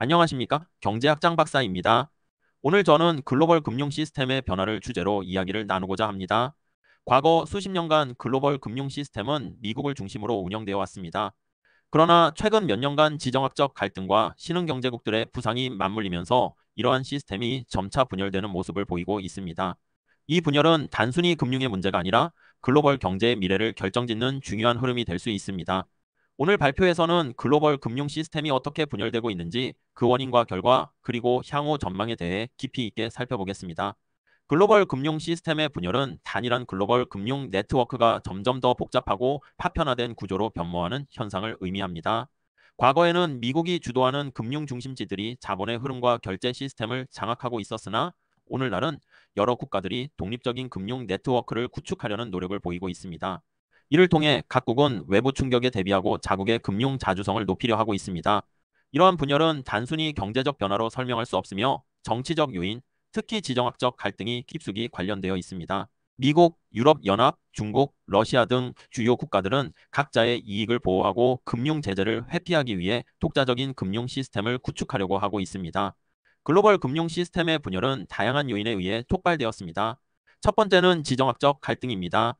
안녕하십니까? 경제학장 박사입니다. 오늘 저는 글로벌 금융 시스템의 변화를 주제로 이야기를 나누고자 합니다. 과거 수십 년간 글로벌 금융 시스템은 미국을 중심으로 운영되어 왔습니다. 그러나 최근 몇 년간 지정학적 갈등과 신흥 경제국들의 부상이 맞물리면서 이러한 시스템이 점차 분열되는 모습을 보이고 있습니다. 이 분열은 단순히 금융의 문제가 아니라 글로벌 경제의 미래를 결정짓는 중요한 흐름이 될 수 있습니다. 오늘 발표에서는 글로벌 금융 시스템이 어떻게 분열되고 있는지 그 원인과 결과 그리고 향후 전망에 대해 깊이 있게 살펴보겠습니다. 글로벌 금융 시스템의 분열은 단일한 글로벌 금융 네트워크가 점점 더 복잡하고 파편화된 구조로 변모하는 현상을 의미합니다. 과거에는 미국이 주도하는 금융 중심지들이 자본의 흐름과 결제 시스템을 장악하고 있었으나 오늘날은 여러 국가들이 독립적인 금융 네트워크를 구축하려는 노력을 보이고 있습니다. 이를 통해 각국은 외부 충격에 대비하고 자국의 금융 자주성을 높이려 하고 있습니다. 이러한 분열은 단순히 경제적 변화로 설명할 수 없으며 정치적 요인, 특히 지정학적 갈등이 깊숙이 관련되어 있습니다. 미국, 유럽연합, 중국, 러시아 등 주요 국가들은 각자의 이익을 보호하고 금융 제재를 회피하기 위해 독자적인 금융 시스템을 구축하려고 하고 있습니다. 글로벌 금융 시스템의 분열은 다양한 요인에 의해 촉발되었습니다. 첫 번째는 지정학적 갈등입니다.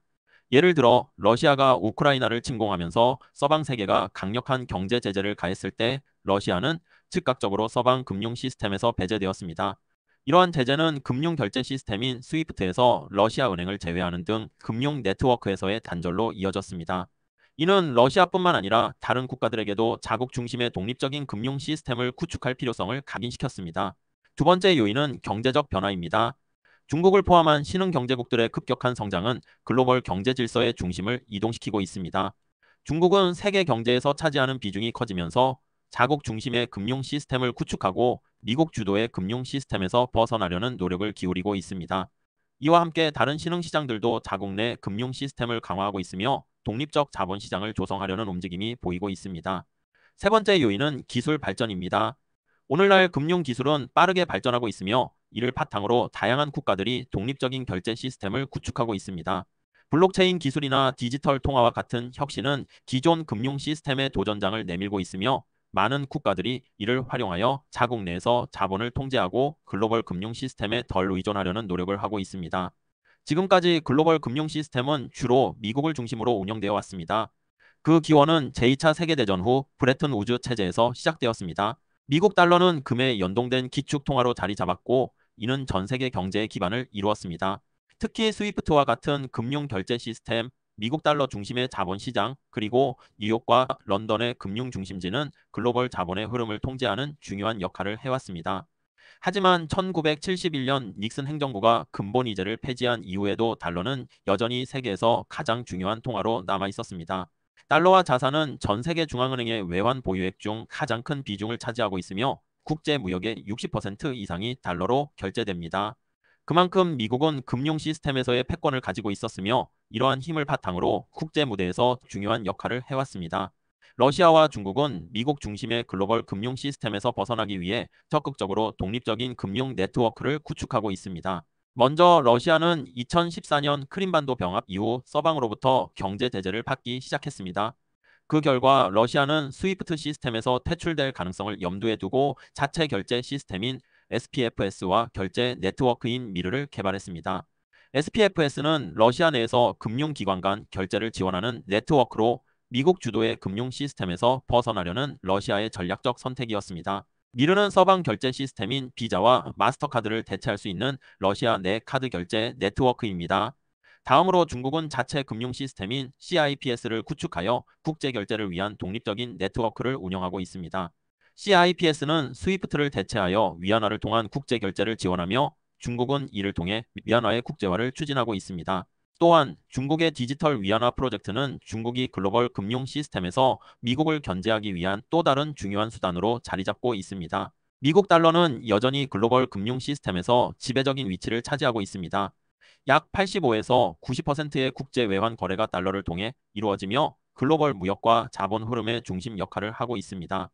예를 들어 러시아가 우크라이나를 침공하면서 서방 세계가 강력한 경제 제재를 가했을 때 러시아는 즉각적으로 서방 금융 시스템에서 배제되었습니다. 이러한 제재는 금융 결제 시스템인 스위프트에서 러시아 은행을 제외하는 등 금융 네트워크에서의 단절로 이어졌습니다. 이는 러시아뿐만 아니라 다른 국가들에게도 자국 중심의 독립적인 금융 시스템을 구축할 필요성을 각인시켰습니다. 두 번째 요인은 경제적 변화입니다. 중국을 포함한 신흥 경제국들의 급격한 성장은 글로벌 경제 질서의 중심을 이동시키고 있습니다. 중국은 세계 경제에서 차지하는 비중이 커지면서 자국 중심의 금융 시스템을 구축하고 미국 주도의 금융 시스템에서 벗어나려는 노력을 기울이고 있습니다. 이와 함께 다른 신흥 시장들도 자국 내 금융 시스템을 강화하고 있으며 독립적 자본 시장을 조성하려는 움직임이 보이고 있습니다. 세 번째 요인은 기술 발전입니다. 오늘날 금융 기술은 빠르게 발전하고 있으며 이를 바탕으로 다양한 국가들이 독립적인 결제 시스템을 구축하고 있습니다. 블록체인 기술이나 디지털 통화와 같은 혁신은 기존 금융 시스템의 도전장을 내밀고 있으며 많은 국가들이 이를 활용하여 자국 내에서 자본을 통제하고 글로벌 금융 시스템에 덜 의존하려는 노력을 하고 있습니다. 지금까지 글로벌 금융 시스템은 주로 미국을 중심으로 운영되어 왔습니다. 그 기원은 제2차 세계대전 후 브레튼 우즈 체제에서 시작되었습니다. 미국 달러는 금에 연동된 기축 통화로 자리 잡았고 이는 전 세계 경제의 기반을 이루었습니다. 특히 스위프트와 같은 금융 결제 시스템, 미국 달러 중심의 자본 시장, 그리고 뉴욕과 런던의 금융 중심지는 글로벌 자본의 흐름을 통제하는 중요한 역할을 해왔습니다. 하지만 1971년 닉슨 행정부가 근본 이자를 폐지한 이후에도 달러는 여전히 세계에서 가장 중요한 통화로 남아 있었습니다. 달러화 자산은 전 세계 중앙은행의 외환 보유액 중 가장 큰 비중을 차지하고 있으며 국제 무역의 60% 이상이 달러로 결제됩니다. 그만큼 미국은 금융 시스템에서의 패권을 가지고 있었으며 이러한 힘을 바탕으로 국제 무대에서 중요한 역할을 해왔습니다. 러시아와 중국은 미국 중심의 글로벌 금융 시스템에서 벗어나기 위해 적극적으로 독립적인 금융 네트워크를 구축하고 있습니다. 먼저 러시아는 2014년 크림반도 병합 이후 서방으로부터 경제 제재를 받기 시작했습니다. 그 결과 러시아는 스위프트 시스템에서 퇴출될 가능성을 염두에 두고 자체 결제 시스템인 SPFS와 결제 네트워크인 미르를 개발했습니다. SPFS는 러시아 내에서 금융기관 간 결제를 지원하는 네트워크로 미국 주도의 금융 시스템에서 벗어나려는 러시아의 전략적 선택이었습니다. 미르는 서방 결제 시스템인 비자와 마스터카드를 대체할 수 있는 러시아 내 카드 결제 네트워크입니다. 다음으로 중국은 자체 금융 시스템인 CIPS를 구축하여 국제 결제를 위한 독립적인 네트워크를 운영하고 있습니다. CIPS는 스위프트를 대체하여 위안화를 통한 국제 결제를 지원하며 중국은 이를 통해 위안화의 국제화를 추진하고 있습니다. 또한 중국의 디지털 위안화 프로젝트는 중국이 글로벌 금융 시스템에서 미국을 견제하기 위한 또 다른 중요한 수단으로 자리 잡고 있습니다. 미국 달러는 여전히 글로벌 금융 시스템에서 지배적인 위치를 차지하고 있습니다. 약 85에서 90%의 국제 외환 거래가 달러를 통해 이루어지며 글로벌 무역과 자본 흐름의 중심 역할을 하고 있습니다.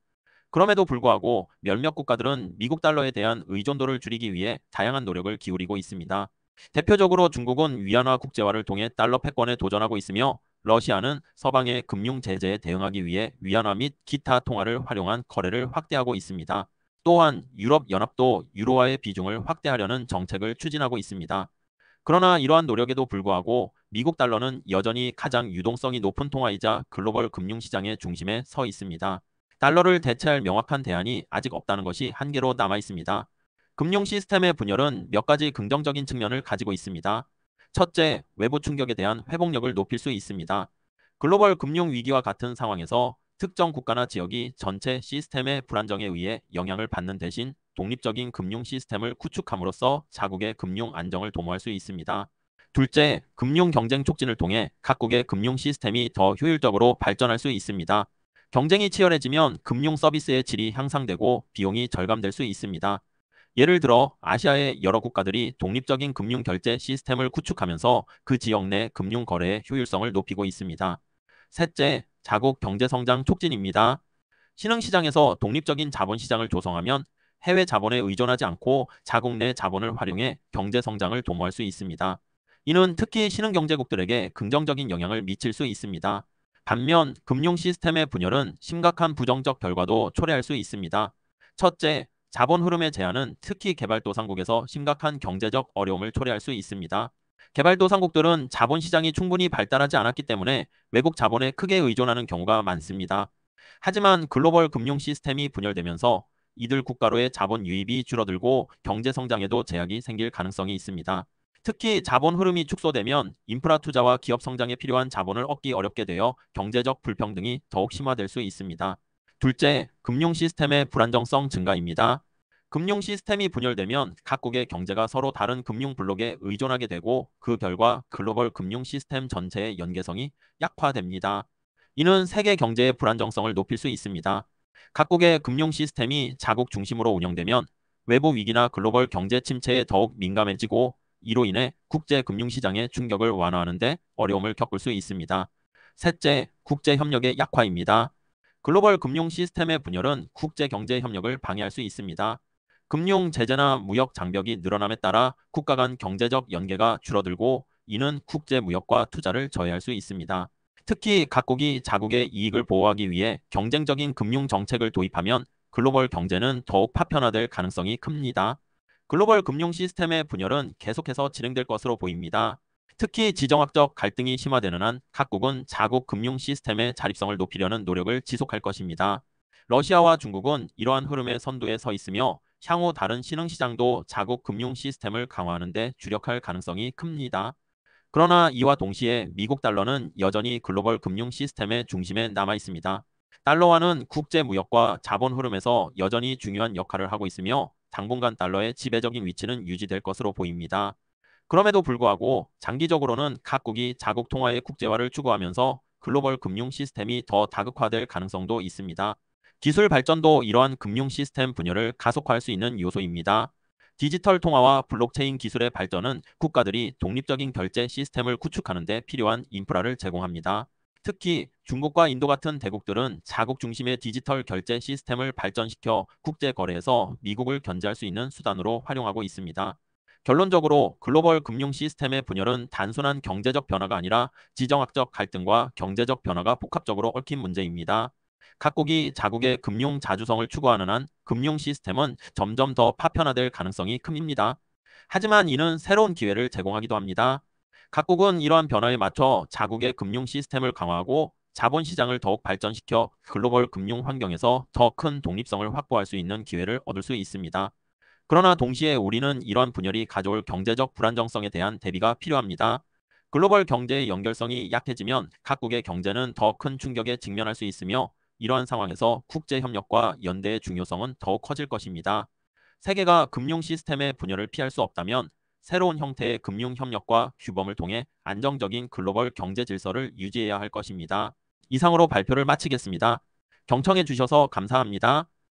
그럼에도 불구하고 몇몇 국가들은 미국 달러에 대한 의존도를 줄이기 위해 다양한 노력을 기울이고 있습니다. 대표적으로 중국은 위안화 국제화를 통해 달러 패권에 도전하고 있으며 러시아는 서방의 금융 제재에 대응하기 위해 위안화 및 기타 통화를 활용한 거래를 확대하고 있습니다. 또한 유럽연합도 유로화의 비중을 확대하려는 정책을 추진하고 있습니다. 그러나 이러한 노력에도 불구하고 미국 달러는 여전히 가장 유동성이 높은 통화이자 글로벌 금융시장의 중심에 서 있습니다. 달러를 대체할 명확한 대안이 아직 없다는 것이 한계로 남아 있습니다. 금융 시스템의 분열은 몇 가지 긍정적인 측면을 가지고 있습니다. 첫째, 외부 충격에 대한 회복력을 높일 수 있습니다. 글로벌 금융 위기와 같은 상황에서 특정 국가나 지역이 전체 시스템의 불안정에 의해 영향을 받는 대신 독립적인 금융 시스템을 구축함으로써 자국의 금융 안정을 도모할 수 있습니다. 둘째, 금융 경쟁 촉진을 통해 각국의 금융 시스템이 더 효율적으로 발전할 수 있습니다. 경쟁이 치열해지면 금융 서비스의 질이 향상되고 비용이 절감될 수 있습니다. 예를 들어 아시아의 여러 국가들이 독립적인 금융 결제 시스템을 구축하면서 그 지역 내 금융 거래의 효율성을 높이고 있습니다. 셋째, 자국 경제 성장 촉진입니다. 신흥시장에서 독립적인 자본시장을 조성하면 해외 자본에 의존하지 않고 자국 내 자본을 활용해 경제 성장을 도모할 수 있습니다. 이는 특히 신흥경제국들에게 긍정적인 영향을 미칠 수 있습니다. 반면 금융 시스템의 분열은 심각한 부정적 결과도 초래할 수 있습니다. 첫째, 자본 흐름의 제한은 특히 개발도상국에서 심각한 경제적 어려움을 초래할 수 있습니다. 개발도상국들은 자본시장이 충분히 발달하지 않았기 때문에 외국 자본에 크게 의존하는 경우가 많습니다. 하지만 글로벌 금융 시스템이 분열되면서 이들 국가로의 자본 유입이 줄어들고 경제 성장에도 제약이 생길 가능성이 있습니다. 특히 자본 흐름이 축소되면 인프라 투자와 기업 성장에 필요한 자본을 얻기 어렵게 되어 경제적 불평등이 더욱 심화될 수 있습니다. 둘째, 금융 시스템의 불안정성 증가입니다. 금융 시스템이 분열되면 각국의 경제가 서로 다른 금융 블록에 의존하게 되고 그 결과 글로벌 금융 시스템 전체의 연계성이 약화됩니다. 이는 세계 경제의 불안정성을 높일 수 있습니다. 각국의 금융 시스템이 자국 중심으로 운영되면 외부 위기나 글로벌 경제 침체에 더욱 민감해지고 이로 인해 국제 금융시장의 충격을 완화하는 데 어려움을 겪을 수 있습니다. 셋째, 국제 협력의 약화입니다. 글로벌 금융 시스템의 분열은 국제 경제 협력을 방해할 수 있습니다. 금융 제재나 무역 장벽이 늘어남에 따라 국가 간 경제적 연계가 줄어들고 이는 국제 무역과 투자를 저해할 수 있습니다. 특히 각국이 자국의 이익을 보호하기 위해 경쟁적인 금융 정책을 도입하면 글로벌 경제는 더욱 파편화될 가능성이 큽니다. 글로벌 금융 시스템의 분열은 계속해서 진행될 것으로 보입니다. 특히 지정학적 갈등이 심화되는 한 각국은 자국 금융 시스템의 자립성을 높이려는 노력을 지속할 것입니다. 러시아와 중국은 이러한 흐름의 선두에 서 있으며 향후 다른 신흥시장도 자국 금융 시스템을 강화하는 데 주력할 가능성이 큽니다. 그러나 이와 동시에 미국 달러는 여전히 글로벌 금융 시스템의 중심에 남아 있습니다. 달러화는 국제 무역과 자본 흐름에서 여전히 중요한 역할을 하고 있으며 당분간 달러의 지배적인 위치는 유지될 것으로 보입니다. 그럼에도 불구하고 장기적으로는 각국이 자국 통화의 국제화를 추구하면서 글로벌 금융 시스템이 더 다극화될 가능성도 있습니다. 기술 발전도 이러한 금융 시스템 분열을 가속화할 수 있는 요소입니다. 디지털 통화와 블록체인 기술의 발전은 국가들이 독립적인 결제 시스템을 구축하는 데 필요한 인프라를 제공합니다. 특히 중국과 인도 같은 대국들은 자국 중심의 디지털 결제 시스템을 발전시켜 국제 거래에서 미국을 견제할 수 있는 수단으로 활용하고 있습니다. 결론적으로 글로벌 금융 시스템의 분열은 단순한 경제적 변화가 아니라 지정학적 갈등과 경제적 변화가 복합적으로 얽힌 문제입니다. 각국이 자국의 금융 자주성을 추구하는 한 금융 시스템은 점점 더 파편화될 가능성이 큽니다. 하지만 이는 새로운 기회를 제공하기도 합니다. 각국은 이러한 변화에 맞춰 자국의 금융 시스템을 강화하고 자본시장을 더욱 발전시켜 글로벌 금융 환경에서 더 큰 독립성을 확보할 수 있는 기회를 얻을 수 있습니다. 그러나 동시에 우리는 이러한 분열이 가져올 경제적 불안정성에 대한 대비가 필요합니다. 글로벌 경제의 연결성이 약해지면 각국의 경제는 더 큰 충격에 직면할 수 있으며 이러한 상황에서 국제 협력과 연대의 중요성은 더욱 커질 것입니다. 세계가 금융 시스템의 분열을 피할 수 없다면 새로운 형태의 금융 협력과 규범을 통해 안정적인 글로벌 경제 질서를 유지해야 할 것입니다. 이상으로 발표를 마치겠습니다. 경청해 주셔서 감사합니다.